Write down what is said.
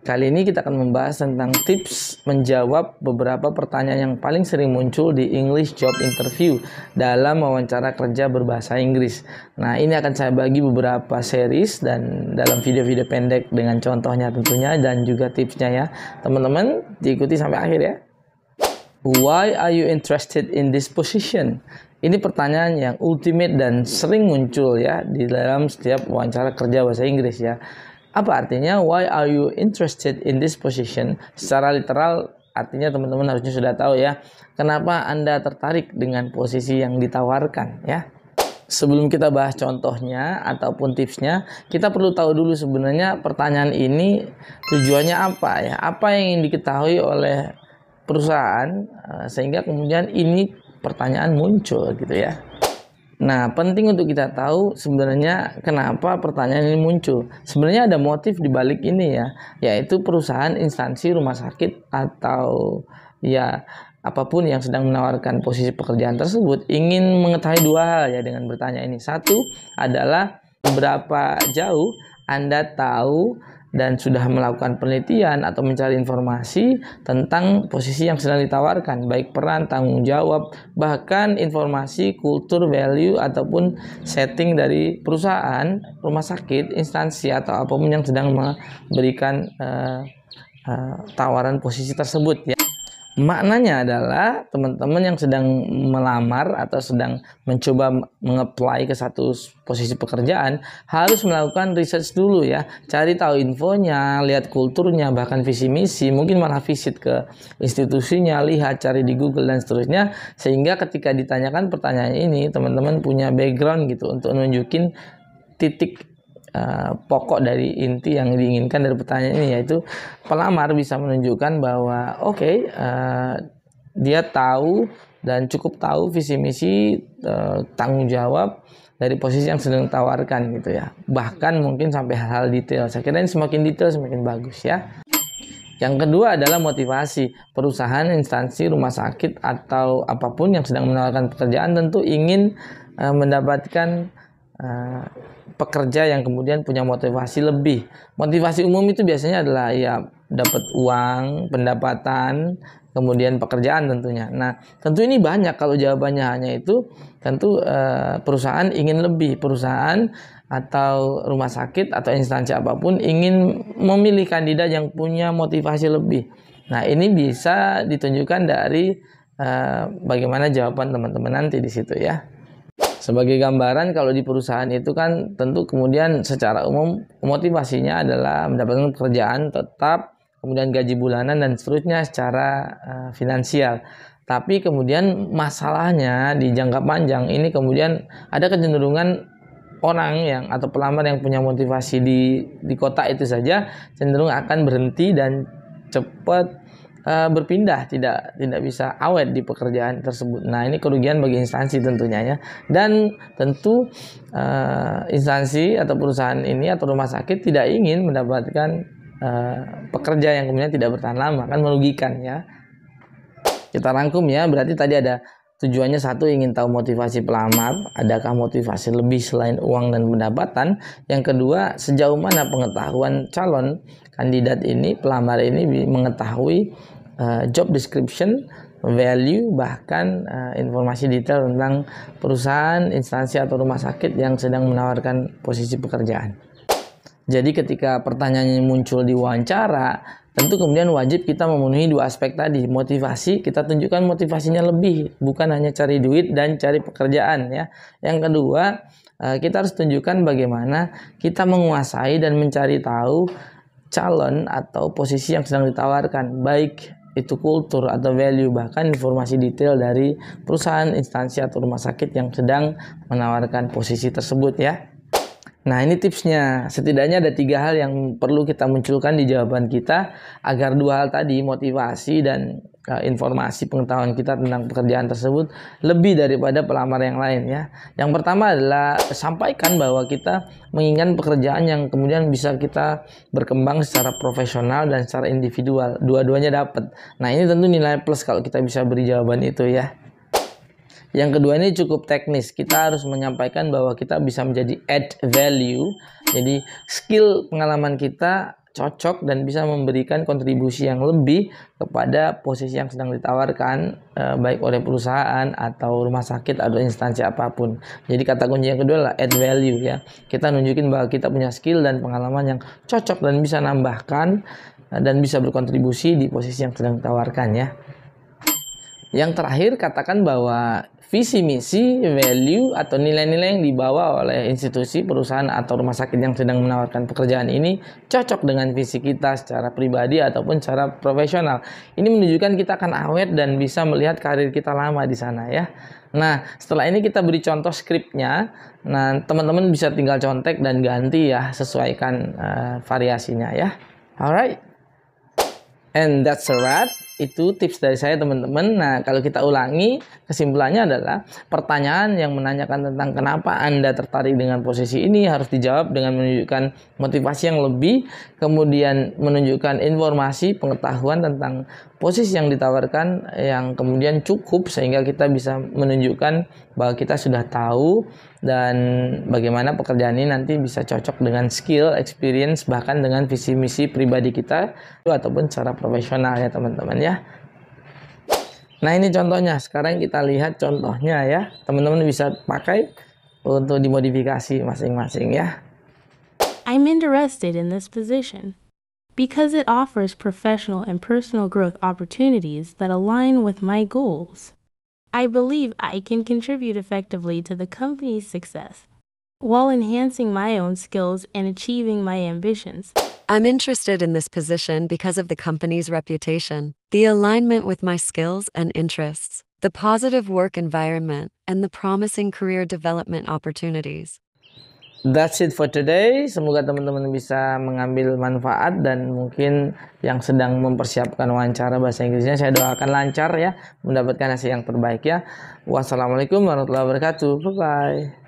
Kali ini kita akan membahas tentang tips menjawab beberapa pertanyaan yang paling sering muncul di English Job Interview dalam wawancara kerja berbahasa Inggris. Nah, ini akan saya bagi beberapa series dan dalam video-video pendek dengan contohnya tentunya dan juga tipsnya ya. Teman-teman, diikuti sampai akhir ya. Why are you interested in this position? Ini pertanyaan yang ultimate dan sering muncul ya di dalam setiap wawancara kerja bahasa Inggris ya. Apa artinya why are you interested in this position? Secara literal artinya teman-teman harusnya sudah tahu ya. Kenapa Anda tertarik dengan posisi yang ditawarkan ya? Sebelum kita bahas contohnya ataupun tipsnya, kita perlu tahu dulu sebenarnya pertanyaan ini tujuannya apa ya? Apa yang ingin diketahui oleh perusahaan sehingga kemudian ini pertanyaan muncul gitu ya. Nah, penting untuk kita tahu sebenarnya kenapa pertanyaan ini muncul. Sebenarnya ada motif di balik ini ya, yaitu perusahaan, instansi, rumah sakit atau ya apapun yang sedang menawarkan posisi pekerjaan tersebut ingin mengetahui dua hal ya dengan bertanya ini. Satu adalah berapa jauh Anda tahu dan sudah melakukan penelitian atau mencari informasi tentang posisi yang sedang ditawarkan, baik peran, tanggung jawab, bahkan informasi, kultur, value, ataupun setting dari perusahaan, rumah sakit, instansi, atau apapun yang sedang memberikan tawaran posisi tersebut ya. Maknanya adalah teman-teman yang sedang melamar atau sedang mencoba mengapply ke satu posisi pekerjaan harus melakukan research dulu ya, cari tahu infonya, lihat kulturnya, bahkan visi misi, mungkin malah visit ke institusinya, lihat, cari di Google dan seterusnya, sehingga ketika ditanyakan pertanyaan ini teman-teman punya background gitu untuk nunjukin titik pokok dari inti yang diinginkan dari pertanyaan ini, yaitu pelamar bisa menunjukkan bahwa dia tahu dan cukup tahu visi misi, tanggung jawab dari posisi yang sedang ditawarkan gitu ya, bahkan mungkin sampai hal-hal detail. Saya kira ini semakin detail semakin bagus ya. Yang kedua adalah motivasi. Perusahaan, instansi, rumah sakit atau apapun yang sedang menawarkan pekerjaan tentu ingin mendapatkan pekerja yang kemudian punya motivasi lebih. Motivasi umum itu biasanya adalah ya dapat uang, pendapatan, kemudian pekerjaan tentunya. Nah, tentu ini banyak kalau jawabannya hanya itu, tentu perusahaan ingin lebih. Perusahaan atau rumah sakit atau instansi apapun ingin memilih kandidat yang punya motivasi lebih. Nah, ini bisa ditunjukkan dari bagaimana jawaban teman-teman nanti di situ ya. Sebagai gambaran, kalau di perusahaan itu kan tentu kemudian secara umum motivasinya adalah mendapatkan pekerjaan tetap, kemudian gaji bulanan dan seterusnya secara finansial. Tapi kemudian masalahnya di jangka panjang ini kemudian ada kecenderungan orang yang atau pelamar yang punya motivasi di kota itu saja cenderung akan berhenti dan cepat berpindah, tidak bisa awet di pekerjaan tersebut. Nah, ini kerugian bagi instansi tentunya ya. Dan tentu instansi atau perusahaan ini atau rumah sakit tidak ingin mendapatkan pekerja yang kemudian tidak bertahan lama, kan merugikan ya. Kita rangkum ya, berarti tadi ada tujuannya satu, ingin tahu motivasi pelamar, adakah motivasi lebih selain uang dan pendapatan. Yang kedua, sejauh mana pengetahuan calon kandidat ini, pelamar ini mengetahui job description, value, bahkan informasi detail tentang perusahaan, instansi atau rumah sakit yang sedang menawarkan posisi pekerjaan. Jadi ketika pertanyaannya muncul di wawancara, tentu kemudian wajib kita memenuhi dua aspek tadi. Motivasi, kita tunjukkan motivasinya lebih, bukan hanya cari duit dan cari pekerjaan ya. Yang kedua, kita harus tunjukkan bagaimana kita menguasai dan mencari tahu calon atau posisi yang sedang ditawarkan, baik itu kultur atau value, bahkan informasi detail dari perusahaan, instansi atau rumah sakit yang sedang menawarkan posisi tersebut ya. Nah, ini tipsnya. Setidaknya ada 3 hal yang perlu kita munculkan di jawaban kita agar 2 hal tadi, motivasi dan informasi pengetahuan kita tentang pekerjaan tersebut lebih daripada pelamar yang lain ya. Yang pertama adalah sampaikan bahwa kita menginginkan pekerjaan yang kemudian bisa kita berkembang secara profesional dan secara individual. Dua-duanya dapat. Nah, ini tentu nilai plus kalau kita bisa beri jawaban itu ya. Yang kedua ini cukup teknis. Kita harus menyampaikan bahwa kita bisa menjadi add value. Jadi skill pengalaman kita cocok dan bisa memberikan kontribusi yang lebih kepada posisi yang sedang ditawarkan, baik oleh perusahaan atau rumah sakit atau instansi apapun. Jadi kata kunci yang kedua adalah add value ya. Kita nunjukin bahwa kita punya skill dan pengalaman yang cocok dan bisa nambahkan dan bisa berkontribusi di posisi yang sedang ditawarkan ya. Yang terakhir, katakan bahwa visi misi, value, atau nilai-nilai yang dibawa oleh institusi, perusahaan, atau rumah sakit yang sedang menawarkan pekerjaan ini cocok dengan visi kita secara pribadi ataupun secara profesional. Ini menunjukkan kita akan awet dan bisa melihat karir kita lama di sana ya. Nah, setelah ini kita beri contoh skripnya. Nah, teman-teman bisa tinggal contek dan ganti ya, sesuaikan variasinya ya. Alright. And that's a wrap. Itu tips dari saya teman-teman. Nah, kalau kita ulangi, kesimpulannya adalah pertanyaan yang menanyakan tentang kenapa Anda tertarik dengan posisi ini harus dijawab dengan menunjukkan motivasi yang lebih, kemudian menunjukkan informasi, pengetahuan tentang posisi yang ditawarkan yang kemudian cukup sehingga kita bisa menunjukkan bahwa kita sudah tahu dan bagaimana pekerjaan ini nanti bisa cocok dengan skill, experience, bahkan dengan visi misi pribadi kita ataupun secara profesional ya teman-teman ya. Nah, ini contohnya. Sekarang kita lihat contohnya ya. Teman-teman bisa pakai untuk dimodifikasi masing-masing ya. I'm interested in this position because it offers professional and personal growth opportunities that align with my goals. I believe I can contribute effectively to the company's success while enhancing my own skills and achieving my ambitions. I'm interested in this position because of the company's reputation, the alignment with my skills and interests, the positive work environment, and the promising career development opportunities. That's it for today. Semoga teman-teman bisa mengambil manfaat dan mungkin yang sedang mempersiapkan wawancara bahasa Inggrisnya saya doakan lancar ya, mendapatkan hasil yang terbaik ya. Wassalamualaikum warahmatullahi wabarakatuh. Bye bye.